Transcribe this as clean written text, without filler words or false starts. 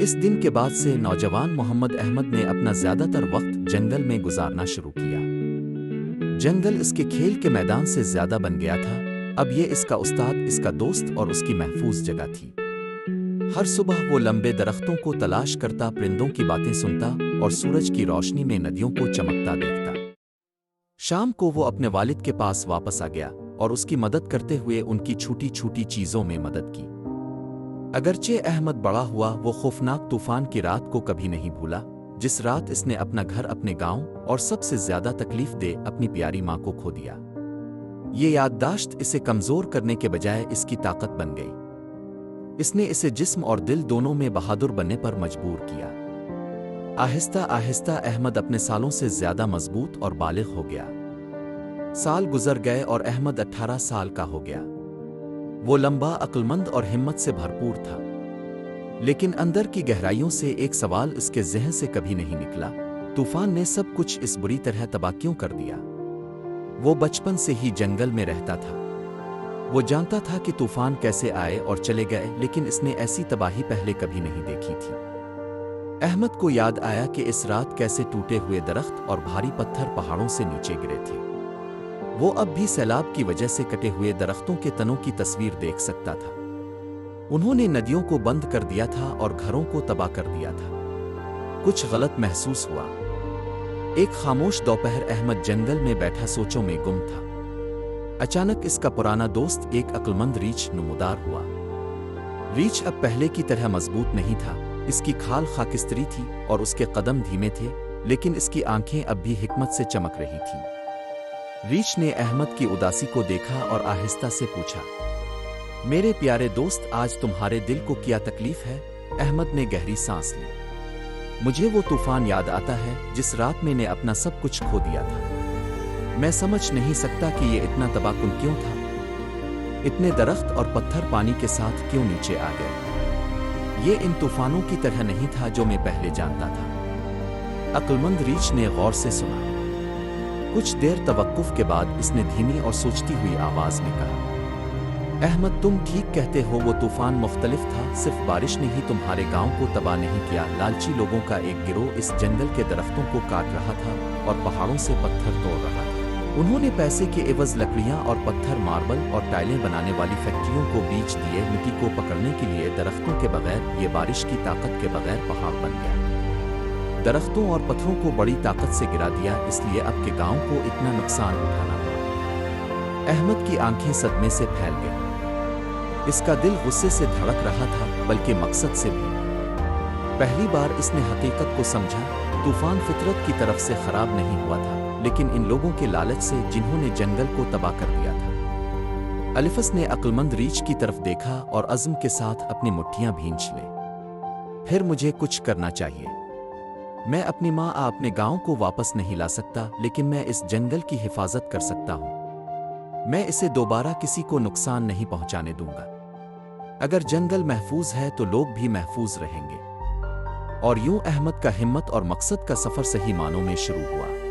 اس دن کے بعد سے نوجوان محمد احمد نے اپنا زیادہ تر وقت جنگل میں گزارنا شروع کیا۔ جنگل اس کے کھیل کے میدان سے زیادہ بن گیا تھا، اب یہ اس کا استاد، اس کا دوست اور اس کی محفوظ جگہ تھی۔ ہر صبح وہ لمبے درختوں کو تلاش کرتا، پرندوں کی باتیں سنتا اور سورج کی روشنی میں ندیوں کو چمکتا دیکھتا۔ شام کو وہ اپنے والد کے پاس واپس آ گیا اور اس کی مدد کرتے ہوئے ان کی چھوٹی چھوٹی چیزوں میں مدد کی۔ اگرچہ احمد بڑا ہوا، وہ خوفناک طوفان کی رات کو کبھی نہیں بھولا، جس رات اس نے اپنا گھر، اپنے گاؤں اور سب سے زیادہ تکلیف دے اپنی پیاری ماں کو کھو دیا۔ یہ یادداشت اسے کمزور کرنے کے بجائے اس کی طاقت بن گئی۔ اس نے اسے جسم اور دل دونوں میں بہادر بننے پر مجبور کیا۔ آہستہ آہستہ احمد اپنے سالوں سے زیادہ مضبوط اور بالغ ہو گیا۔ سال گزر گئے اور احمد 18 سال کا ہو گیا۔ وہ لمبا، عقلمند اور ہمت سے بھرپور تھا، لیکن اندر کی گہرائیوں سے ایک سوال اس کے ذہن سے کبھی نہیں نکلا: طوفان نے سب کچھ اس بری طرح تباہ کیوں کر دیا؟ وہ بچپن سے ہی جنگل میں رہتا تھا۔ وہ جانتا تھا کہ طوفان کیسے آئے اور چلے گئے، لیکن اس نے ایسی تباہی پہلے کبھی نہیں دیکھی تھی۔ احمد کو یاد آیا کہ اس رات کیسے ٹوٹے ہوئے درخت اور بھاری پتھر پہاڑوں سے نیچے گرے تھے۔ وہ اب بھی سیلاب کی وجہ سے کٹے ہوئے درختوں کے تنوں کی تصویر دیکھ سکتا تھا۔ انہوں نے ندیوں کو بند کر دیا تھا اور گھروں کو تباہ کر دیا تھا۔ کچھ غلط محسوس ہوا۔ ایک خاموش دوپہر احمد جنگل میں بیٹھا سوچوں میں گم تھا۔ اچانک اس کا پرانا دوست، ایک عقلمند ریچھ، نمودار ہوا۔ ریچھ اب پہلے کی طرح مضبوط نہیں تھا، اس کی کھال خاکستری تھی اور اس کے قدم دھیمے تھے، لیکن اس کی آنکھیں اب بھی حکمت سے چمک رہی تھیں۔ ریچھ نے احمد کی اداسی کو دیکھا اور آہستہ سے پوچھا: میرے پیارے دوست، آج تمہارے دل کو کیا تکلیف ہے؟ احمد نے گہری سانس لی۔ مجھے وہ طوفان یاد آتا ہے جس رات میں نے اپنا سب کچھ کھو دیا تھا۔ میں سمجھ نہیں سکتا کہ یہ اتنا تباہ کن کیوں تھا۔ اتنے درخت اور پتھر پانی کے ساتھ کیوں نیچے آ گئے؟ یہ ان طوفانوں کی طرح نہیں تھا جو میں پہلے جانتا تھا۔ عقلمند ریچھ نے غور سے سنا۔ کچھ دیر توقف کے بعد اس نے دھیمی اور سوچتی ہوئی آواز میں کہا: احمد، تم ٹھیک کہتے ہو، وہ طوفان مختلف تھا، صرف بارش نے ہی تمہارے گاؤں کو تباہ نہیں کیا۔ لالچی لوگوں کا ایک گروہ اس جنگل کے درختوں کو کاٹ رہا تھا اور پہاڑوں سے پتھر توڑ رہا تھا۔ انہوں نے پیسے کے عوض لکڑیاں اور پتھر، ماربل اور ٹائلیں بنانے والی فیکٹریوں کو بیچ دیے۔ مٹی کو پکڑنے کے لیے درختوں کے بغیر، یہ بارش کی طاقت کے بغیر پہاڑ بن گیا۔ درختوں اور پتھروں کو بڑی طاقت سے گرا دیا، اس لیے اب کے گاؤں کو اتنا نقصان اٹھانا پڑا۔ احمد کی آنکھیں صدمے سے پھیل گئیں۔ اس کا دل غصے سے دھڑک رہا تھا، بلکہ مقصد سے بھی۔ پہلی بار اس نے حقیقت کو سمجھا۔ طوفان فطرت کی طرف سے خراب نہیں ہوا تھا، لیکن ان لوگوں کے لالچ سے جنہوں نے جنگل کو تباہ کر دیا تھا۔ الفس نے عقلمند ریچھ کی طرف دیکھا اور عزم کے ساتھ اپنی مٹھیاں بھینچ لیں۔ پھر مجھے کچھ کرنا چاہیے۔ میں اپنی ماں، اپنے گاؤں کو واپس نہیں لا سکتا، لیکن میں اس جنگل کی حفاظت کر سکتا ہوں۔ میں اسے دوبارہ کسی کو نقصان نہیں پہنچانے دوں گا۔ اگر جنگل محفوظ ہے تو لوگ بھی محفوظ رہیں گے۔ اور یوں احمد کا ہمت اور مقصد کا سفر صحیح معنوں میں شروع ہوا۔